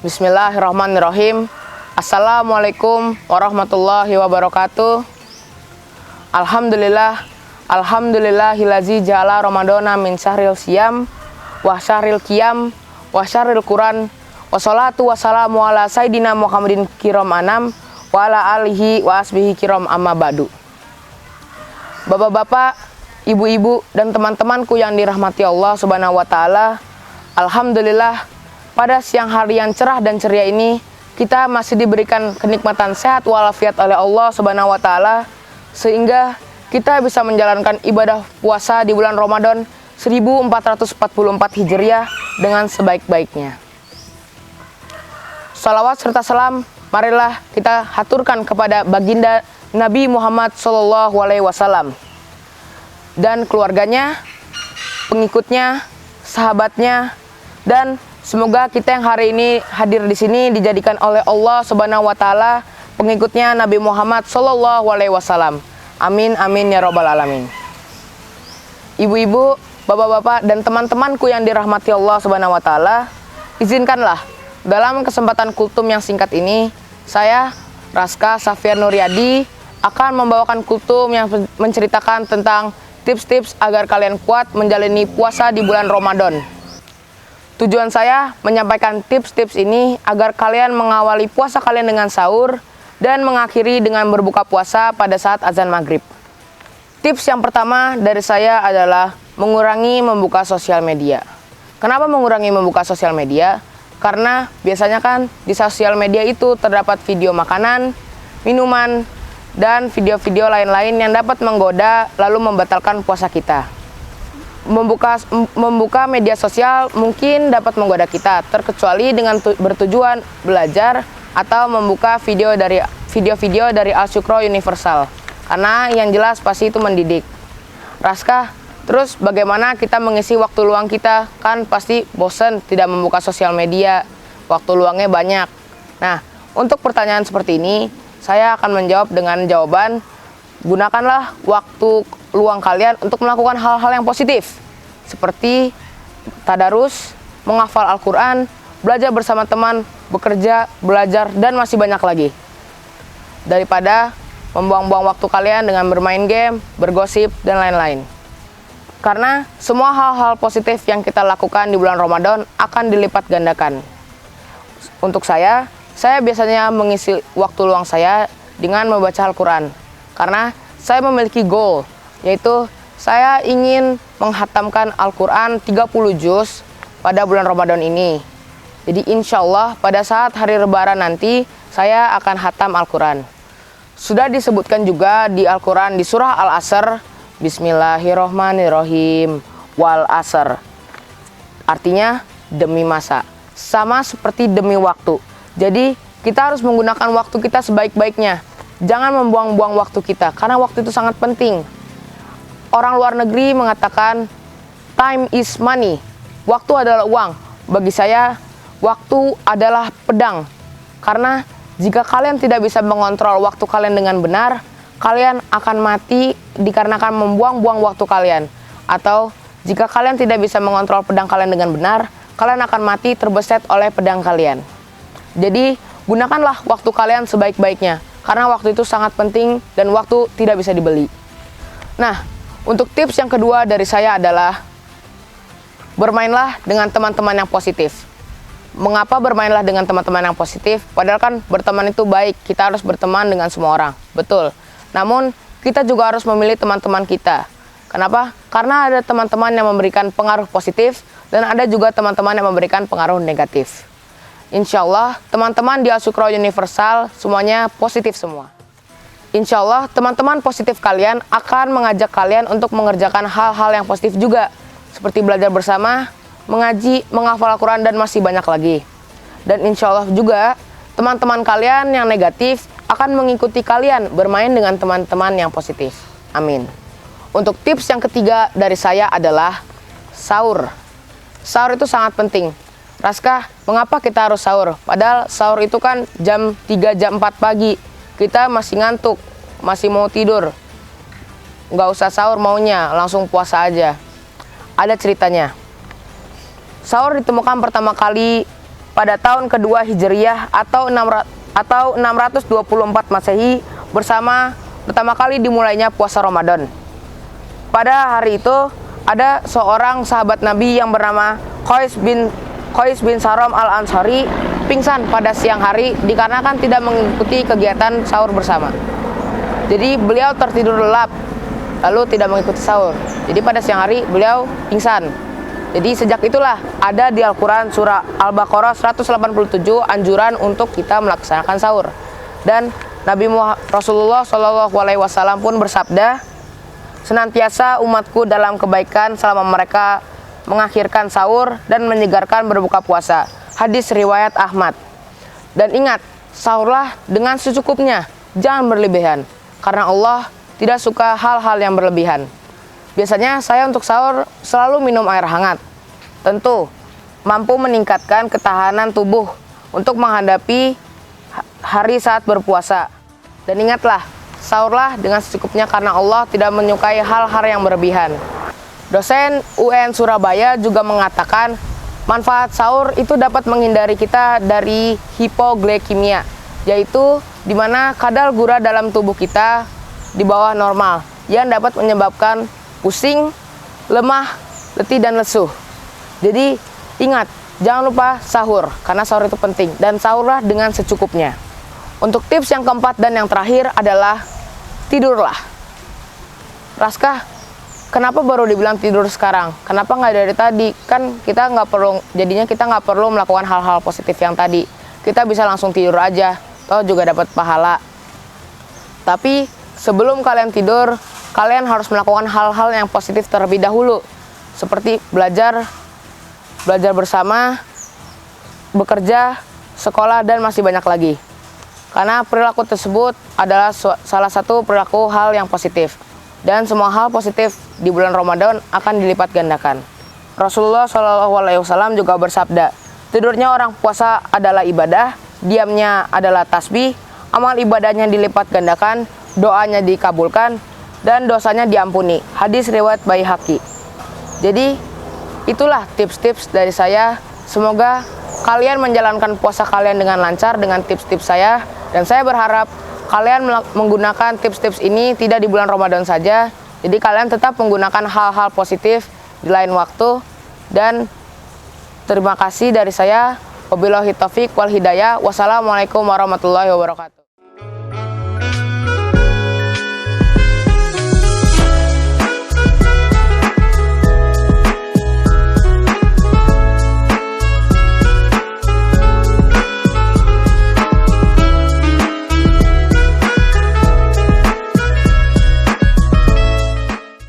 Bismillahirrahmanirrahim. Assalamualaikum warahmatullahi wabarakatuh. Alhamdulillahillazi ja'ala Ramadana min syahril siyam wa syahril qiyam wa syahril Quran wa salatu wassalamu ala sayyidina Muhammadin kiram anam wa ala alihi wa asbihi kiram amma ba'du. Bapak-bapak, ibu-ibu, dan teman-temanku yang dirahmati Allah Subhanahu wa Ta'ala, alhamdulillah, pada siang hari yang cerah dan ceria ini, kita masih diberikan kenikmatan sehat walafiat oleh Allah Subhanahu wa Ta'ala, sehingga kita bisa menjalankan ibadah puasa di bulan Ramadan 1444 Hijriah dengan sebaik-baiknya. Salawat serta salam, marilah kita haturkan kepada baginda Nabi Muhammad SAW dan keluarganya, pengikutnya, sahabatnya, dan semoga kita yang hari ini hadir di sini dijadikan oleh Allah Subhanahu wa Ta'ala pengikutnya Nabi Muhammad SAW. Amin amin ya robbal alamin. Ibu-ibu, bapak-bapak, dan teman-temanku yang dirahmati Allah Subhanahu wa Ta'ala, izinkanlah dalam kesempatan kultum yang singkat ini, saya Raska Safiar Nuryadi akan membawakan kultum yang menceritakan tentang tips-tips agar kalian kuat menjalani puasa di bulan Ramadan. Tujuan saya menyampaikan tips-tips ini agar kalian mengawali puasa kalian dengan sahur dan mengakhiri dengan berbuka puasa pada saat azan maghrib. Tips yang pertama dari saya adalah mengurangi membuka sosial media. Kenapa mengurangi membuka sosial media? Karena biasanya kan di sosial media itu terdapat video makanan, minuman, dan video-video lain-lain yang dapat menggoda lalu membatalkan puasa kita. Membuka media sosial mungkin dapat menggoda kita, terkecuali dengan bertujuan belajar atau membuka video-video dari Al-Syukro Universal, karena yang jelas pasti itu mendidik. Raska, terus bagaimana kita mengisi waktu luang kita? Kan pasti bosan tidak membuka sosial media, waktu luangnya banyak. Nah, untuk pertanyaan seperti ini, saya akan menjawab dengan jawaban, gunakanlah waktu luang kalian untuk melakukan hal-hal yang positif, seperti tadarus, menghafal Al-Quran, belajar bersama teman, bekerja, belajar, dan masih banyak lagi. Daripada membuang-buang waktu kalian dengan bermain game, bergosip, dan lain-lain. Karena semua hal-hal positif yang kita lakukan di bulan Ramadan akan dilipat gandakan. Untuk saya biasanya mengisi waktu luang saya dengan membaca Al-Quran. Karena saya memiliki goal, yaitu saya ingin menghatamkan Al-Quran 30 juz pada bulan Ramadan ini. Jadi insya Allah pada saat hari Lebaran nanti saya akan hatam Al-Quran. Sudah disebutkan juga di Al-Quran di surah Al-Asr, Bismillahirrahmanirrahim, wal asr. Artinya demi masa, sama seperti demi waktu. Jadi kita harus menggunakan waktu kita sebaik-baiknya. Jangan membuang-buang waktu kita, karena waktu itu sangat penting. Orang luar negeri mengatakan time is money. Waktu adalah uang. Bagi saya, waktu adalah pedang. Karena jika kalian tidak bisa mengontrol waktu kalian dengan benar, kalian akan mati dikarenakan membuang-buang waktu kalian. Atau jika kalian tidak bisa mengontrol pedang kalian dengan benar, kalian akan mati terbeset oleh pedang kalian. Jadi, gunakanlah waktu kalian sebaik-baiknya, karena waktu itu sangat penting dan waktu tidak bisa dibeli. Nah, untuk tips yang kedua dari saya adalah bermainlah dengan teman-teman yang positif. Mengapa bermainlah dengan teman-teman yang positif? Padahal kan berteman itu baik, kita harus berteman dengan semua orang, betul. Namun, kita juga harus memilih teman-teman kita. Kenapa? Karena ada teman-teman yang memberikan pengaruh positif dan ada juga teman-teman yang memberikan pengaruh negatif. Insya Allah, teman-teman di Al-Syukro Universal semuanya positif semua. Insya Allah, teman-teman positif kalian akan mengajak kalian untuk mengerjakan hal-hal yang positif juga. Seperti belajar bersama, mengaji, menghafal Al-Quran, dan masih banyak lagi. Dan insya Allah juga, teman-teman kalian yang negatif akan mengikuti kalian bermain dengan teman-teman yang positif. Amin. Untuk tips yang ketiga dari saya adalah sahur. Sahur itu sangat penting. Raska, mengapa kita harus sahur? Padahal sahur itu kan jam 3, jam 4 pagi. Kita masih ngantuk, masih mau tidur. Nggak usah sahur maunya, langsung puasa aja. Ada ceritanya. Sahur ditemukan pertama kali pada tahun kedua Hijriyah atau 624 Masehi pertama kali dimulainya puasa Ramadan. Pada hari itu ada seorang sahabat Nabi yang bernama Qais bin Saram al-Ansari pingsan pada siang hari dikarenakan tidak mengikuti kegiatan sahur bersama. Jadi beliau tertidur lelap lalu tidak mengikuti sahur. Jadi pada siang hari beliau pingsan. Jadi sejak itulah ada di Al-Quran surah Al-Baqarah 187 anjuran untuk kita melaksanakan sahur. Dan Nabi Rasulullah SAW pun bersabda, senantiasa umatku dalam kebaikan selama mereka mengakhirkan sahur dan menyegarkan berbuka puasa. Hadis riwayat Ahmad. Dan ingat, sahurlah dengan secukupnya, jangan berlebihan, karena Allah tidak suka hal-hal yang berlebihan. Biasanya saya untuk sahur selalu minum air hangat. Tentu mampu meningkatkan ketahanan tubuh untuk menghadapi hari saat berpuasa. Dan ingatlah, sahurlah dengan secukupnya karena Allah tidak menyukai hal-hal yang berlebihan. Dosen UN Surabaya juga mengatakan, manfaat sahur itu dapat menghindari kita dari hipoglikemia, yaitu di mana kadar gula dalam tubuh kita di bawah normal yang dapat menyebabkan pusing, lemah, letih, dan lesu. Jadi ingat, jangan lupa sahur, karena sahur itu penting. Dan sahurlah dengan secukupnya. Untuk tips yang keempat dan yang terakhir adalah tidurlah. Raska, kenapa baru dibilang tidur sekarang? Kenapa nggak dari tadi? Kan kita nggak perlu melakukan hal-hal positif yang tadi. Kita bisa langsung tidur aja, toh juga dapat pahala. Tapi sebelum kalian tidur, kalian harus melakukan hal-hal yang positif terlebih dahulu, seperti belajar bersama, bekerja, sekolah, dan masih banyak lagi. Karena perilaku tersebut adalah salah satu perilaku hal yang positif. Dan semua hal positif di bulan Ramadan akan dilipat gandakan. Rasulullah SAW juga bersabda, tidurnya orang puasa adalah ibadah, diamnya adalah tasbih, amal ibadahnya dilipat gandakan, doanya dikabulkan, dan dosanya diampuni. Hadis riwayat Baihaqi. Jadi itulah tips-tips dari saya. Semoga kalian menjalankan puasa kalian dengan lancar dengan tips-tips saya. Dan saya berharap kalian menggunakan tips-tips ini tidak di bulan Ramadan saja. Jadi kalian tetap menggunakan hal-hal positif di lain waktu. Dan terima kasih dari saya. Wabillahi taufiq wal hidayah. Wassalamualaikum warahmatullahi wabarakatuh.